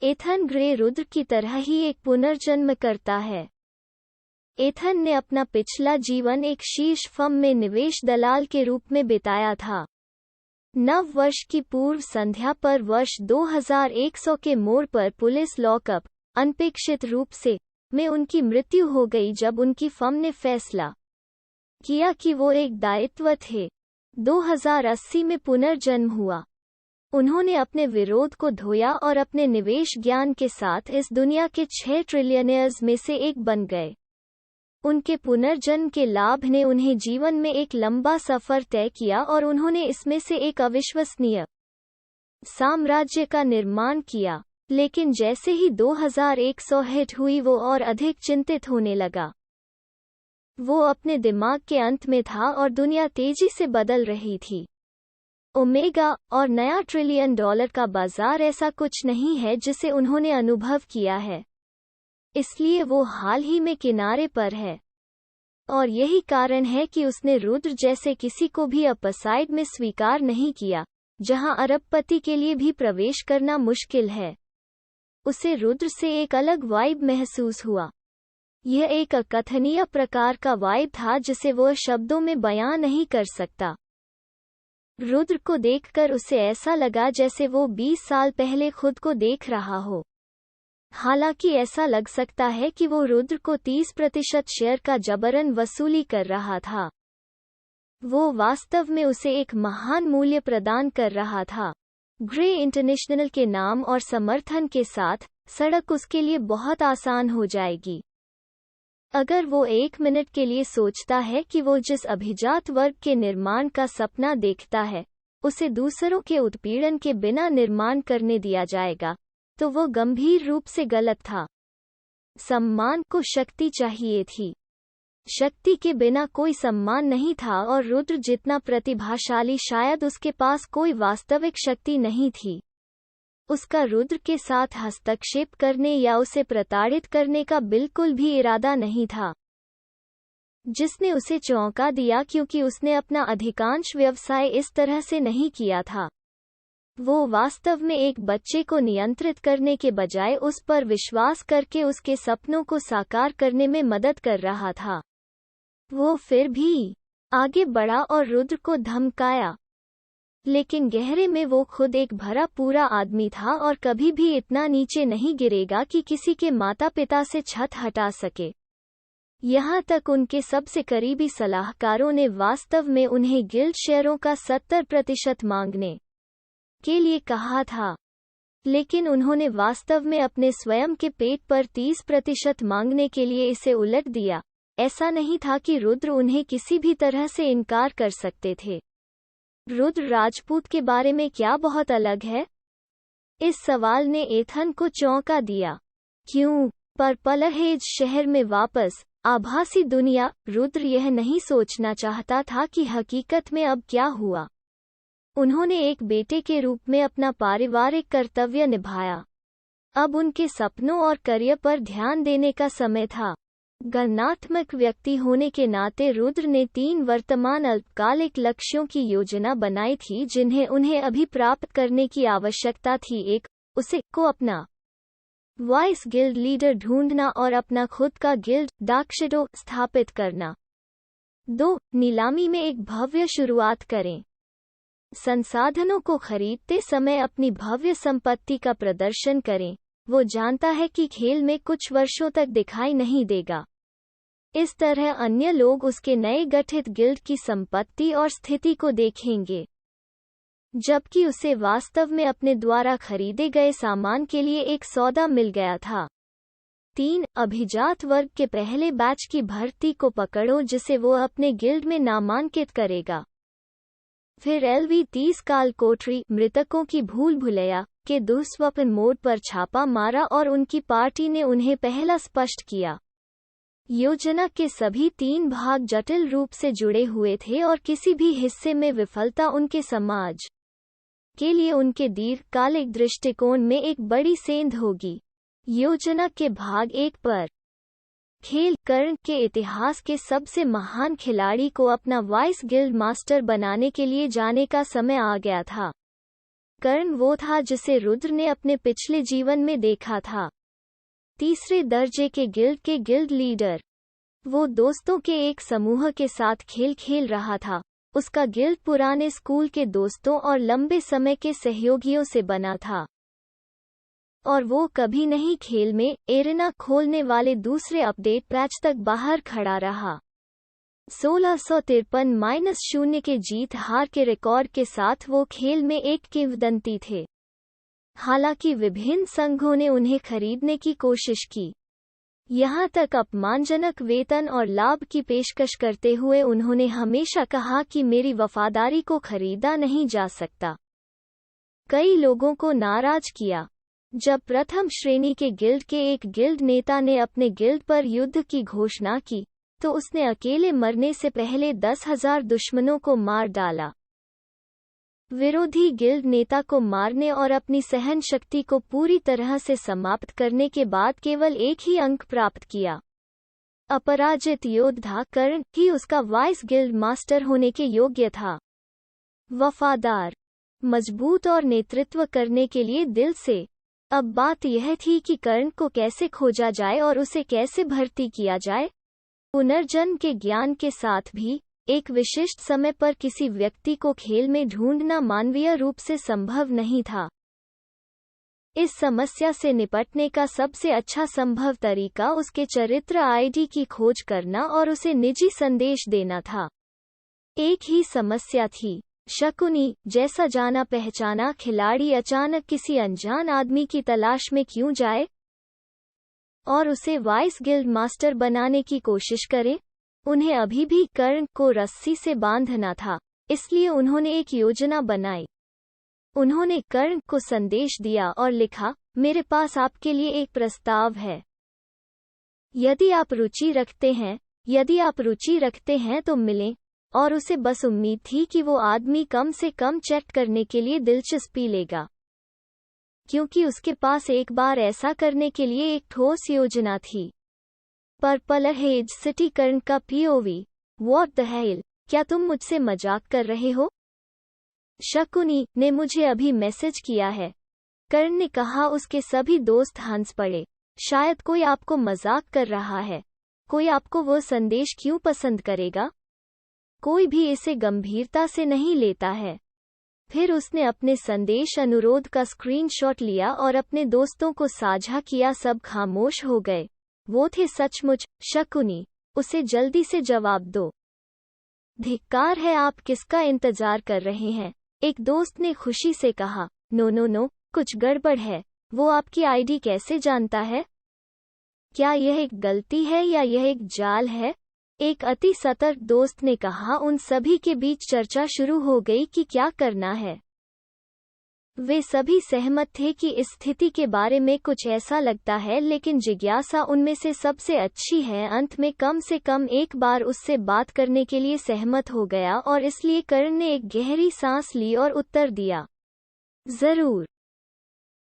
Ethan grey Rudra की तरह ही एक पुनर्जन्म करता है। एथन ने अपना पिछला जीवन एक शीर्ष फर्म में निवेश दलाल के रूप में बिताया था। नव वर्ष की पूर्व संध्या पर वर्ष 2100 के मोड़ पर पुलिस लॉकअप अनपेक्षित रूप से में उनकी मृत्यु हो गई जब उनकी फर्म ने फैसला किया कि वो एक दायित्व थे। 2080 में पुनर्जन्म हुआ। उन्होंने अपने विरोध को धोया और अपने निवेश ज्ञान के साथ इस दुनिया के 6 ट्रिलियनियर्स में से एक बन गए। उनके पुनर्जन्म के लाभ ने उन्हें जीवन में एक लंबा सफर तय किया और उन्होंने इसमें से एक अविश्वसनीय साम्राज्य का निर्माण किया। लेकिन जैसे ही 2100 हिट हुई वो और अधिक चिंतित होने लगा। वो अपने दिमाग के अंत में था और दुनिया तेजी से बदल रही थी। ओमेगा और नया $1 ट्रिलियन का बाजार ऐसा कुछ नहीं है जिसे उन्होंने अनुभव किया है, इसलिए वो हाल ही में किनारे पर है। और यही कारण है कि उसने रुद्र जैसे किसी को भी अपसाइड में स्वीकार नहीं किया, जहां अरबपति के लिए भी प्रवेश करना मुश्किल है। उसे रुद्र से एक अलग वाइब महसूस हुआ। यह एक अकथनीय प्रकार का वाइब था जिसे वो शब्दों में बयां नहीं कर सकता। रुद्र को देखकर उसे ऐसा लगा जैसे वो 20 साल पहले खुद को देख रहा हो। हालांकि ऐसा लग सकता है कि वो रुद्र को 30% शेयर का जबरन वसूली कर रहा था। वो वास्तव में उसे एक महान मूल्य प्रदान कर रहा था। ग्रे इंटरनेशनल के नाम और समर्थन के साथ सड़क उसके लिए बहुत आसान हो जाएगी। अगर वो 1 मिनट के लिए सोचता है कि वो जिस अभिजात वर्ग के निर्माण का सपना देखता है उसे दूसरों के उत्पीड़न के बिना निर्माण करने दिया जाएगा, तो वो गंभीर रूप से गलत था। सम्मान को शक्ति चाहिए थी। शक्ति के बिना कोई सम्मान नहीं था और रुद्र जितना प्रतिभाशाली शायद उसके पास कोई वास्तविक शक्ति नहीं थी। उसका रुद्र के साथ हस्तक्षेप करने या उसे प्रताड़ित करने का बिल्कुल भी इरादा नहीं था, जिसने उसे चौंका दिया क्योंकि उसने अपना अधिकांश व्यवसाय इस तरह से नहीं किया था। वो वास्तव में एक बच्चे को नियंत्रित करने के बजाय उस पर विश्वास करके उसके सपनों को साकार करने में मदद कर रहा था। वो फिर भी आगे बढ़ा और रुद्र को धमकाया, लेकिन गहरे में वो खुद एक भरा पूरा आदमी था और कभी भी इतना नीचे नहीं गिरेगा कि किसी के माता पिता से छत हटा सके। यहाँ तक उनके सबसे करीबी सलाहकारों ने वास्तव में उन्हें गिल्ड शेयरों का 70% मांगने के लिए कहा था, लेकिन उन्होंने वास्तव में अपने स्वयं के पेट पर 30% मांगने के लिए इसे उलट दिया। ऐसा नहीं था कि रुद्र उन्हें किसी भी तरह से इनकार कर सकते थे। रुद्र राजपूत के बारे में क्या बहुत अलग है? इस सवाल ने एथन को चौंका दिया। क्यों? पर पलहेज शहर में वापस आभासी दुनिया, रुद्र यह नहीं सोचना चाहता था कि हकीकत में अब क्या हुआ। उन्होंने एक बेटे के रूप में अपना पारिवारिक कर्तव्य निभाया। अब उनके सपनों और करियर पर ध्यान देने का समय था। गणनात्मक व्यक्ति होने के नाते रुद्र ने 3 वर्तमान अल्पकालिक लक्ष्यों की योजना बनाई थी जिन्हें उन्हें अभी प्राप्त करने की आवश्यकता थी। 1. उसे को अपना वॉइस गिल्ड लीडर ढूंढना और अपना खुद का गिल्ड डार्कशैडो स्थापित करना। 2. नीलामी में एक भव्य शुरुआत करें। संसाधनों को खरीदते समय अपनी भव्य संपत्ति का प्रदर्शन करें। वो जानता है कि खेल में कुछ वर्षों तक दिखाई नहीं देगा। इस तरह अन्य लोग उसके नए गठित गिल्ड की संपत्ति और स्थिति को देखेंगे, जबकि उसे वास्तव में अपने द्वारा खरीदे गए सामान के लिए एक सौदा मिल गया था। 3. अभिजात वर्ग के पहले बैच की भर्ती को पकड़ो जिसे वो अपने गिल्ड में नामांकित करेगा। फिर LV30 काल कोठरी मृतकों की भूल भुलैया के दुःस्वप्न मोड पर छापा मारा और उनकी पार्टी ने उन्हें पहला स्पष्ट किया। योजना के सभी 3 भाग जटिल रूप से जुड़े हुए थे और किसी भी हिस्से में विफलता उनके समाज के लिए उनके दीर्घकालिक दृष्टिकोण में एक बड़ी सेंध होगी। योजना के भाग 1 पर खेल कर्ण के इतिहास के सबसे महान खिलाड़ी को अपना वाइस गिल्ड मास्टर बनाने के लिए जाने का समय आ गया था। कर्ण वो था जिसे रुद्र ने अपने पिछले जीवन में देखा था। तीसरे दर्जे के गिल्ड लीडर। वो दोस्तों के एक समूह के साथ खेल खेल रहा था। उसका गिल्ड पुराने स्कूल के दोस्तों और लंबे समय के सहयोगियों से बना था, और वो कभी नहीं खेल में एरेना खोलने वाले दूसरे अपडेट पैच तक बाहर खड़ा रहा। 1653-0 के जीत हार के रिकॉर्ड के साथ वो खेल में एक किंवदंती थे। हालांकि विभिन्न संघों ने उन्हें खरीदने की कोशिश की, यहाँ तक अपमानजनक वेतन और लाभ की पेशकश करते हुए उन्होंने हमेशा कहा कि मेरी वफादारी को खरीदा नहीं जा सकता। कई लोगों को नाराज किया। जब प्रथम श्रेणी के गिल्ड के एक गिल्ड नेता ने अपने गिल्ड पर युद्ध की घोषणा की, तो उसने अकेले मरने से पहले 10,000 दुश्मनों को मार डाला। विरोधी गिल्ड नेता को मारने और अपनी सहन शक्ति को पूरी तरह से समाप्त करने के बाद केवल एक ही अंक प्राप्त किया। अपराजित योद्धा कर्ण ही उसका वाइस गिल्ड मास्टर होने के योग्य था। वफादार, मजबूत और नेतृत्व करने के लिए दिल से। अब बात यह थी कि कर्ण को कैसे खोजा जाए और उसे कैसे भर्ती किया जाए। पुनर्जन्म के ज्ञान के साथ भी एक विशिष्ट समय पर किसी व्यक्ति को खेल में ढूंढना मानवीय रूप से संभव नहीं था। इस समस्या से निपटने का सबसे अच्छा संभव तरीका उसके चरित्र आईडी की खोज करना और उसे निजी संदेश देना था। एक ही समस्या थी। शकुनी जैसा जाना पहचाना खिलाड़ी अचानक किसी अनजान आदमी की तलाश में क्यों जाए और उसे वाइस गिल्ड मास्टर बनाने की कोशिश करे। उन्हें अभी भी कर्ण को रस्सी से बांधना था, इसलिए उन्होंने एक योजना बनाई। उन्होंने कर्ण को संदेश दिया और लिखा, मेरे पास आपके लिए एक प्रस्ताव है। यदि आप रुचि रखते हैं तो मिलें। और उसे बस उम्मीद थी कि वो आदमी कम से कम चेक करने के लिए दिलचस्पी लेगा, क्योंकि उसके पास एक बार ऐसा करने के लिए एक ठोस योजना थी। पर्पल हेज सिटी कर्ण का पीओवी। व्हाट द हेल, क्या तुम मुझसे मजाक कर रहे हो? शकुनी ने मुझे अभी मैसेज किया है, कर्ण ने कहा। उसके सभी दोस्त हंस पड़े। शायद कोई आपको मजाक कर रहा है। कोई आपको वो संदेश क्यों पसंद करेगा? कोई भी इसे गंभीरता से नहीं लेता है। फिर उसने अपने संदेश अनुरोध का स्क्रीनशॉट लिया और अपने दोस्तों को साझा किया। सब खामोश हो गए। वो थे सचमुच। शकुनी, उसे जल्दी से जवाब दो। धिक्कार है, आप किसका इंतजार कर रहे हैं? एक दोस्त ने खुशी से कहा। नो, कुछ गड़बड़ है। वो आपकी आईडी कैसे जानता है? क्या यह एक गलती है या यह एक जाल है? एक अति सतर्क दोस्त ने कहा। उन सभी के बीच चर्चा शुरू हो गई कि क्या करना है। वे सभी सहमत थे कि इस स्थिति के बारे में कुछ ऐसा लगता है, लेकिन जिज्ञासा उनमें से सबसे अच्छी है। अंत में कम से कम एक बार उससे बात करने के लिए सहमत हो गया और इसलिए कर्ण ने एक गहरी सांस ली और उत्तर दिया, जरूर।